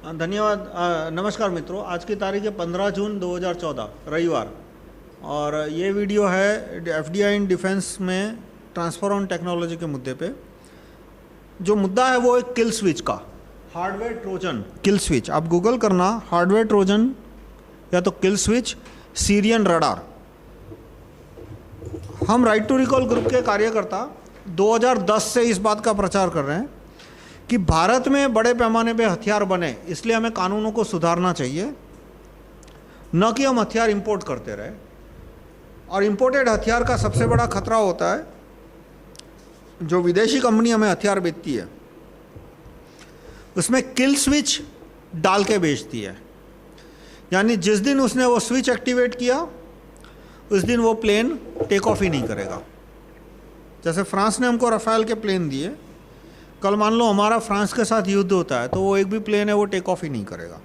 धन्यवाद। नमस्कार मित्रों, आज की तारीख है 15 जून 2014 रविवार, और ये वीडियो है एफडीआई इन डिफेंस में ट्रांसफ़र ऑन टेक्नोलॉजी के मुद्दे पे। जो मुद्दा है वो एक किल स्विच का, हार्डवेयर ट्रोजन किल स्विच। आप गूगल करना हार्डवेयर ट्रोजन या तो किल स्विच सीरियन रडार। हम राइट टू रिकॉल ग्रुप के कार्यकर्ता 2010 से इस बात का प्रचार कर रहे हैं कि भारत में बड़े पैमाने पे हथियार बने, इसलिए हमें कानूनों को सुधारना चाहिए, न कि हम हथियार इंपोर्ट करते रहे। और इंपोर्टेड हथियार का सबसे बड़ा खतरा होता है जो विदेशी कंपनी हमें हथियार बेचती है, उसमें किल स्विच डाल के बेचती है। यानी जिस दिन उसने वो स्विच एक्टिवेट किया उस दिन वो प्लेन टेक ऑफ ही नहीं करेगा। जैसे फ्रांस ने हमको रफेल के प्लेन दिए, कल मान लो हमारा फ्रांस के साथ युद्ध होता है तो वो एक भी प्लेन है वो टेक ऑफ ही नहीं करेगा।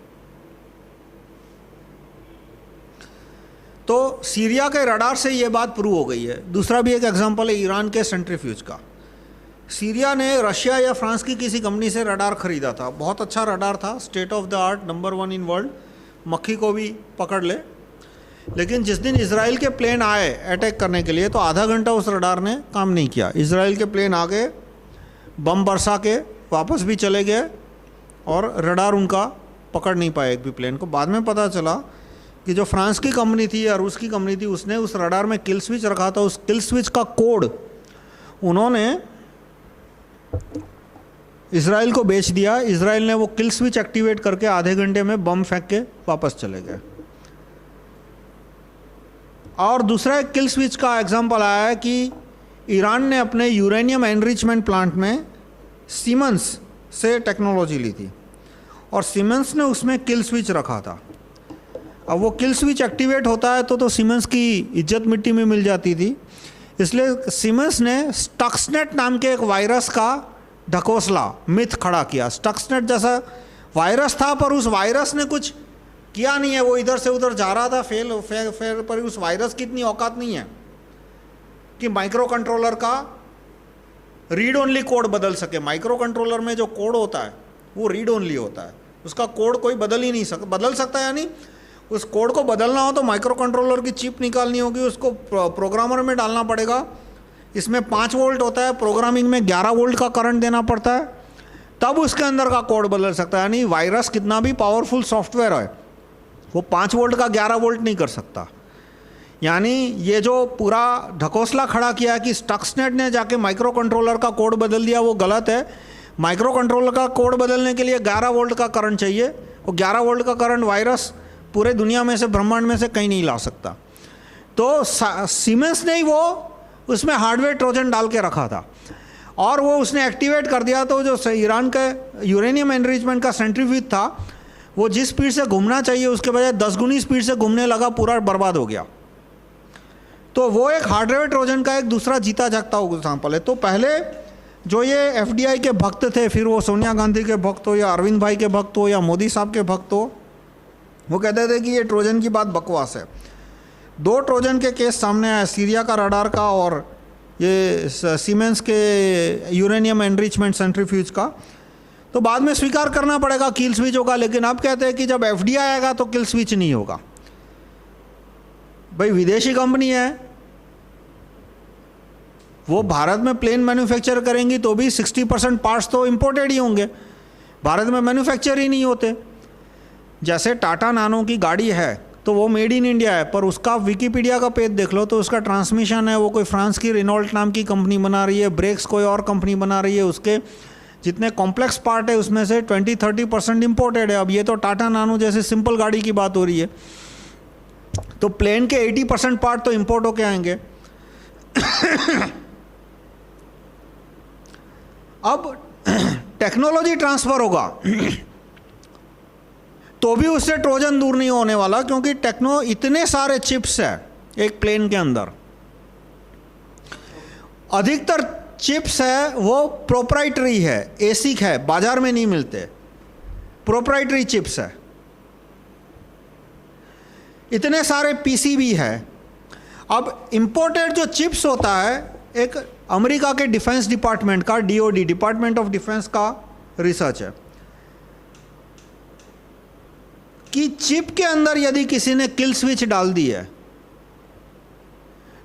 तो सीरिया के रडार से ये बात प्रूव हो गई है। दूसरा भी एक एग्जांपल है ईरान के सेंट्रीफ्यूज का। सीरिया ने रशिया या फ्रांस की किसी कंपनी से रडार खरीदा था, बहुत अच्छा रडार था, state of the art, number 1 in world, मक्खी को भी पकड़ ले। लेकिन जिस दिन इजराइल के प्लेन आए अटैक करने के लिए तो आधा घंटा उस रडार ने काम नहीं किया। इजराइल के प्लेन आ गए, बम बरसा के वापस भी चले गए और रडार उनका पकड़ नहीं पाया एक भी प्लेन को। बाद में पता चला कि जो फ्रांस की कंपनी थी या रूस की कंपनी थी उसने उस रडार में किल स्विच रखा था। उस किल स्विच का कोड उन्होंने इजराइल को बेच दिया। इजराइल ने वो किल स्विच एक्टिवेट करके आधे घंटे में बम फेंक के वापस चले गए। और दूसरा एक किल स्विच का एग्जाम्पल आया है कि ईरान ने अपने यूरेनियम एनरिचमेंट प्लांट में सीमेंस से टेक्नोलॉजी ली थी और सीमेंस ने उसमें किल स्विच रखा था। अब वो किल स्विच एक्टिवेट होता है तो सीमेंस की इज्जत मिट्टी में मिल जाती थी, इसलिए सीमेंस ने स्टक्सनेट नाम के एक वायरस का ढकोसला मिथ खड़ा किया। स्टक्सनेट जैसा वायरस था पर उस वायरस ने कुछ किया नहीं है, वो इधर से उधर जा रहा था फेल पर उस वायरस की इतनी औकात नहीं है कि माइक्रो कंट्रोलर का रीड ओनली कोड बदल सके। माइक्रो कंट्रोलर में जो कोड होता है वो रीड ओनली होता है, उसका कोड कोई बदल ही नहीं सकता। बदल सकता है यानी उस कोड को बदलना हो तो माइक्रो कंट्रोलर की चिप निकालनी होगी, उसको प्रोग्रामर में डालना पड़ेगा। इसमें 5 वोल्ट होता है, प्रोग्रामिंग में 11 वोल्ट का करंट देना पड़ता है, तब उसके अंदर का कोड बदल सकता है। यानी वायरस कितना भी पावरफुल सॉफ्टवेयर है वो 5 वोल्ट का 11 वोल्ट नहीं कर सकता। यानी ये जो पूरा ढकोसला खड़ा किया है कि स्टक्सनेट ने जाके माइक्रो कंट्रोलर का कोड बदल दिया, वो गलत है। माइक्रो कंट्रोलर का कोड बदलने के लिए 11 वोल्ट का करंट चाहिए, और 11 वोल्ट का करंट वायरस पूरे दुनिया में से, ब्रह्मांड में से कहीं नहीं ला सकता। तो सीमेंस ने ही वो उसमें हार्डवेयर ट्रोजन डाल के रखा था और वो उसने एक्टिवेट कर दिया। तो जो ईरान का यूरेनियम एनरिचमेंट का सेंट्रीफ्यूज था वो जिस स्पीड से घूमना चाहिए उसके बजाय 10 गुनी स्पीड से घूमने लगा, पूरा बर्बाद हो गया। तो वो एक हार्डवेयर ट्रोजन का एक दूसरा जीता जागता एग्जाम्पल है। तो पहले जो ये एफडीआई के भक्त थे, फिर वो सोनिया गांधी के भक्त हो या अरविंद भाई के भक्त हो या मोदी साहब के भक्त हो, वो कहते थे कि ये ट्रोजन की बात बकवास है। 2 ट्रोजन के केस सामने आए, सीरिया का रडार का और ये सीमेंस के यूरेनियम एनरिचमेंट सेंट्रीफ्यूज का। तो बाद में स्वीकार करना पड़ेगा किल स्विच होगा, लेकिन अब कहते हैं कि जब एफडीआई आएगा तो किल स्विच नहीं होगा। भाई विदेशी कंपनी है, वो भारत में प्लेन मैन्युफैक्चर करेंगी तो भी 60% पार्ट्स तो इंपोर्टेड ही होंगे, भारत में मैन्युफैक्चर ही नहीं होते। जैसे टाटा नानो की गाड़ी है तो वो मेड इन इंडिया है, पर उसका विकिपीडिया का पेज देख लो तो उसका ट्रांसमिशन है वो कोई फ्रांस की रेनॉल्ट नाम की कंपनी बना रही है, ब्रेक्स कोई और कंपनी बना रही है, उसके जितने कॉम्प्लेक्स पार्ट है उसमें से 20-30% इंपोर्टेड है। अब ये तो टाटा नानो जैसे सिंपल गाड़ी की बात हो रही है, तो प्लेन के 80% पार्ट तो इंपोर्ट होके आएंगे। अब टेक्नोलॉजी ट्रांसफर होगा तो भी उससे ट्रोजन दूर नहीं होने वाला, क्योंकि इतने सारे चिप्स है एक प्लेन के अंदर। अधिकतर चिप्स है वो प्रोप्राइटरी है, एसिक है, बाजार में नहीं मिलते, प्रोप्राइटरी चिप्स है। इतने सारे पीसीबी है। अब इंपोर्टेड जो चिप्स होता है, एक अमेरिका के डिफेंस डिपार्टमेंट का, डीओडी डिपार्टमेंट ऑफ डिफेंस का रिसर्च है। कि चिप के अंदर यदि किसी ने किल स्विच डाल दी है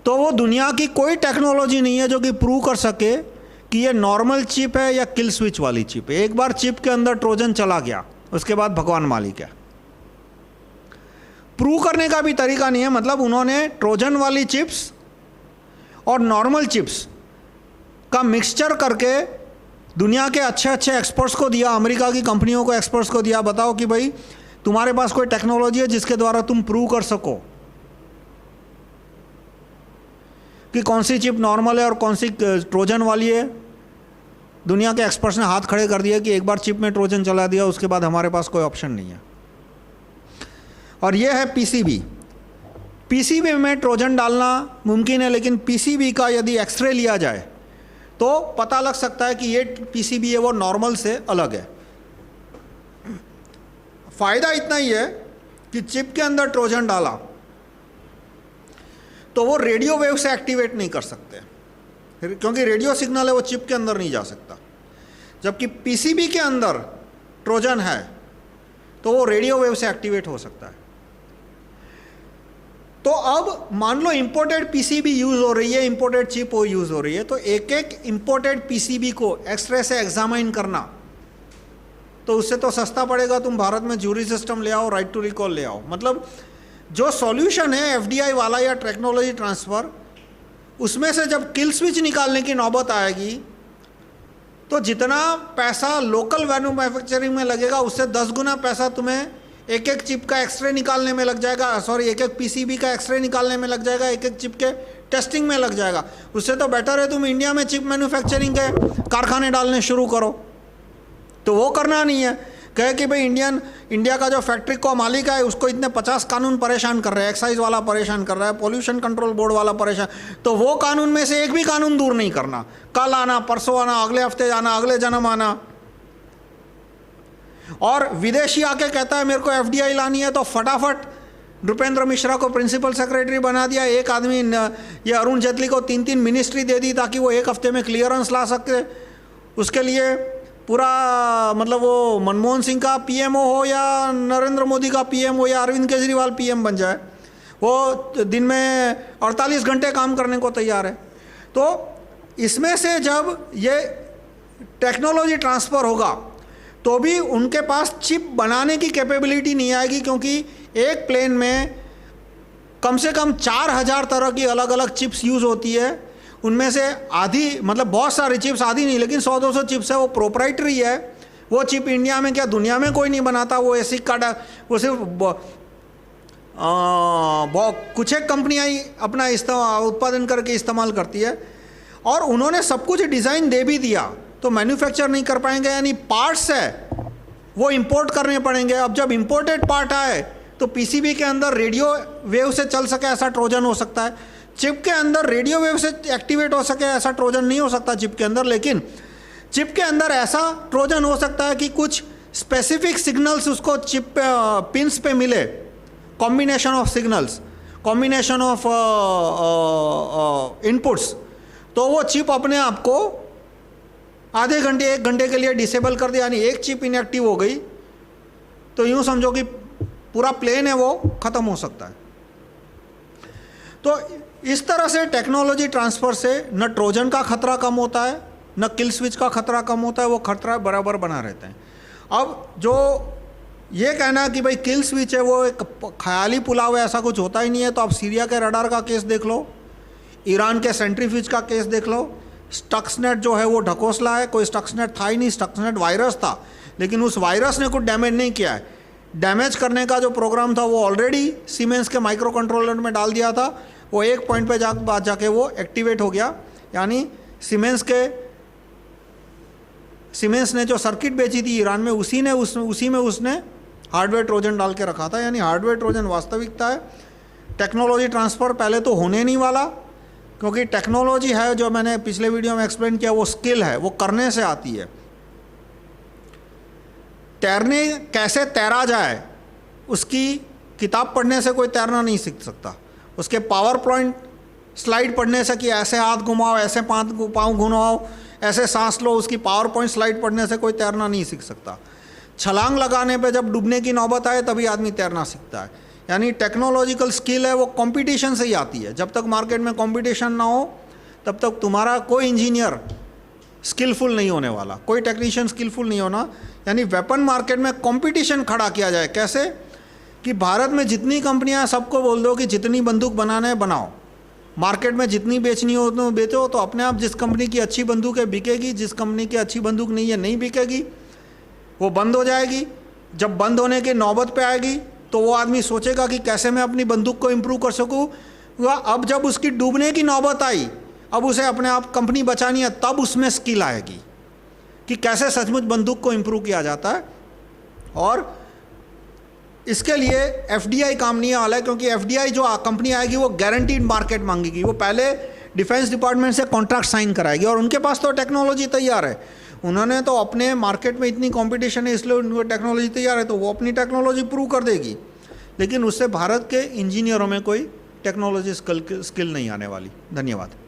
तो वो दुनिया की कोई टेक्नोलॉजी नहीं है जो कि प्रूव कर सके कि ये नॉर्मल चिप है या किल स्विच वाली चिप है। एक बार चिप के अंदर ट्रोजन चला गया, उसके बाद भगवान मालिक है। प्रूव करने का भी तरीका नहीं है, मतलब उन्होंने ट्रोजन वाली चिप्स और नॉर्मल चिप्स का मिक्सचर करके दुनिया के अच्छे अच्छे एक्सपर्ट्स को दिया, अमेरिका की कंपनियों को एक्सपर्ट्स को दिया, बताओ कि भाई तुम्हारे पास कोई टेक्नोलॉजी है जिसके द्वारा तुम प्रूव कर सको कि कौन सी चिप नॉर्मल है और कौन सी ट्रोजन वाली है। दुनिया के एक्सपर्ट्स ने हाथ खड़े कर दिए कि एक बार चिप में ट्रोजन चला दिया, उसके बाद हमारे पास कोई ऑप्शन नहीं है। और ये है पीसीबी। पीसीबी में ट्रोजन डालना मुमकिन है, लेकिन पीसीबी का यदि एक्सरे लिया जाए तो पता लग सकता है कि ये पीसीबी है वो नॉर्मल से अलग है। फायदा इतना ही है कि चिप के अंदर ट्रोजन डाला तो वो रेडियो वेव से एक्टिवेट नहीं कर सकते, क्योंकि रेडियो सिग्नल है वो चिप के अंदर नहीं जा सकता। जबकि पीसीबी के अंदर ट्रोजन है तो वो रेडियो वेव से एक्टिवेट हो सकता है। तो अब मान लो इंपोर्टेड पीसीबी यूज हो रही है, इंपोर्टेड चिप वो यूज हो रही है, तो एक एक इंपोर्टेड पीसीबी को एक्सरे से एग्जामाइन करना तो उससे तो सस्ता पड़ेगा, तुम भारत में ज्यूरी सिस्टम ले आओ, राइट टू रिकॉल ले आओ। मतलब जो सॉल्यूशन है एफडीआई वाला या टेक्नोलॉजी ट्रांसफर, उसमें से जब किल स्विच निकालने की नौबत आएगी तो जितना पैसा लोकल मैन्युफैक्चरिंग में लगेगा उससे 10 गुना पैसा तुम्हें एक एक चिप का एक्सरे निकालने में लग जाएगा, सॉरी एक एक पीसीबी का एक्सरे निकालने में लग जाएगा, एक एक चिप के टेस्टिंग में लग जाएगा। उससे तो बेटर है तुम इंडिया में चिप मैन्युफैक्चरिंग के कारखाने डालने शुरू करो। तो वो करना नहीं है, कहे कि भाई इंडिया का जो फैक्ट्री को मालिक है उसको इतने 50 कानून परेशान कर रहे हैं, एक्साइज वाला परेशान कर रहा है, पोल्यूशन कंट्रोल बोर्ड वाला परेशान, तो वो कानून में से एक भी कानून दूर नहीं करना। कल आना, परसों आना, अगले हफ्ते आना, अगले जन्म आना। और विदेशी आके कहता है मेरे को एफडीआई लानी है तो फटाफट नृपेंद्र मिश्रा को प्रिंसिपल सेक्रेटरी बना दिया, एक आदमी ये अरुण जेटली को 3-3 मिनिस्ट्री दे दी ताकि वो एक हफ्ते में क्लियरेंस ला सके। उसके लिए पूरा मतलब वो मनमोहन सिंह का पीएमओ हो या नरेंद्र मोदी का पीएम हो या अरविंद केजरीवाल पीएम बन जाए, वो दिन में 48 घंटे काम करने को तैयार है। तो इसमें से जब ये टेक्नोलॉजी ट्रांसफ़र होगा तो भी उनके पास चिप बनाने की कैपेबिलिटी नहीं आएगी, क्योंकि एक प्लेन में कम से कम 4000 तरह की अलग अलग चिप्स यूज़ होती है। उनमें से आधी, मतलब बहुत सारी चिप्स, आधी नहीं लेकिन 100-200 चिप्स है वो प्रोप्राइटरी है। वो चिप इंडिया में क्या दुनिया में कोई नहीं बनाता, वो ऐसी वो सिर्फ कुछ एक कंपनियाँ ही अपना उत्पादन करके इस्तेमाल करती है। और उन्होंने सब कुछ डिज़ाइन दे भी दिया तो मैन्युफैक्चर नहीं कर पाएंगे, यानी पार्ट्स है वो इंपोर्ट करने पड़ेंगे। अब जब इंपोर्टेड पार्ट आए तो पीसीबी के अंदर रेडियो वेव से चल सके ऐसा ट्रोजन हो सकता है, चिप के अंदर रेडियो वेव से एक्टिवेट हो सके ऐसा ट्रोजन नहीं हो सकता चिप के अंदर। लेकिन चिप के अंदर ऐसा ट्रोजन हो सकता है कि कुछ स्पेसिफिक सिग्नल्स उसको चिप पिंस पे मिले, combination of signals, combination of inputs, तो वो चिप अपने आप को आधे घंटे 1 घंटे के लिए डिसेबल कर दिया, यानी एक चिप इनएक्टिव हो गई तो यूँ समझो कि पूरा प्लेन है वो ख़त्म हो सकता है। तो इस तरह से टेक्नोलॉजी ट्रांसफ़र से न ट्रोजन का खतरा कम होता है, न किल स्विच का खतरा कम होता है, वो खतरा बराबर बना रहता है। अब जो ये कहना कि भाई किल स्विच है वो एक ख्याली पुलाव है, ऐसा कुछ होता ही नहीं है, तो आप सीरिया के रडार का केस देख लो, ईरान के सेंट्रीफ्यूज का केस देख लो। स्टक्सनेट जो है वो ढकोसला है, कोई स्टक्सनेट था ही नहीं, स्टक्सनेट वायरस था, लेकिन उस वायरस ने कुछ डैमेज नहीं किया है। डैमेज करने का जो प्रोग्राम था वो ऑलरेडी सीमेंस के माइक्रो कंट्रोलर में डाल दिया था, वो एक पॉइंट पे जाके वो एक्टिवेट हो गया, यानी सीमेंस ने जो सर्किट बेची थी ईरान में उसी में उसने हार्डवेयर ट्रोजन डाल के रखा था, यानी हार्डवेयर ट्रोजन वास्तविकता है। टेक्नोलॉजी ट्रांसफ़र पहले तो होने नहीं वाला, क्योंकि टेक्नोलॉजी है जो मैंने पिछले वीडियो में एक्सप्लेन किया, वो स्किल है, वो करने से आती है। तैरने कैसे तैरा जाए उसकी किताब पढ़ने से कोई तैरना नहीं सीख सकता, उसके पावर पॉइंट स्लाइड पढ़ने से कि ऐसे हाथ घुमाओ, ऐसे पाँव घुमाओ, ऐसे सांस लो, उसकी पावर पॉइंट स्लाइड पढ़ने से कोई तैरना नहीं सीख सकता। छलांग लगाने पे जब डूबने की नौबत आए तभी आदमी तैरना सीखता है। यानी टेक्नोलॉजिकल स्किल है वो कंपटीशन से ही आती है। जब तक मार्केट में कंपटीशन ना हो तब तक तुम्हारा कोई इंजीनियर स्किलफुल नहीं होने वाला, कोई टेक्नीशियन स्किलफुल नहीं होना। यानी वेपन मार्केट में कंपटीशन खड़ा किया जाए। कैसे कि भारत में जितनी कंपनियां, सबको बोल दो कि जितनी बंदूक बनाना है बनाओ, मार्केट में जितनी बेचनी हो तो बेचो, तो अपने आप जिस कंपनी की अच्छी बंदूक है बिकेगी, जिस कंपनी की अच्छी बंदूक नहीं है नहीं बिकेगी, वो बंद हो जाएगी। जब बंद होने की नौबत पे आएगी तो वो आदमी सोचेगा कि कैसे मैं अपनी बंदूक को इम्प्रूव कर सकूँ। अब जब उसकी डूबने की नौबत आई, अब उसे अपने आप कंपनी बचानी है, तब उसमें स्किल आएगी कि कैसे सचमुच बंदूक को इम्प्रूव किया जाता है। और इसके लिए एफडीआई काम नहीं वाला है, क्योंकि एफडीआई जो कंपनी आएगी वो गारंटीड मार्केट मांगेगी। वो पहले डिफेंस डिपार्टमेंट से कॉन्ट्रैक्ट साइन कराएगी और उनके पास तो टेक्नोलॉजी तैयार है। उन्होंने तो अपने मार्केट में इतनी कंपटीशन है इसलिए उनको टेक्नोलॉजी तैयार है, तो वो अपनी टेक्नोलॉजी प्रूव कर देगी। लेकिन उससे भारत के इंजीनियरों में कोई टेक्नोलॉजी स्किल नहीं आने वाली। धन्यवाद।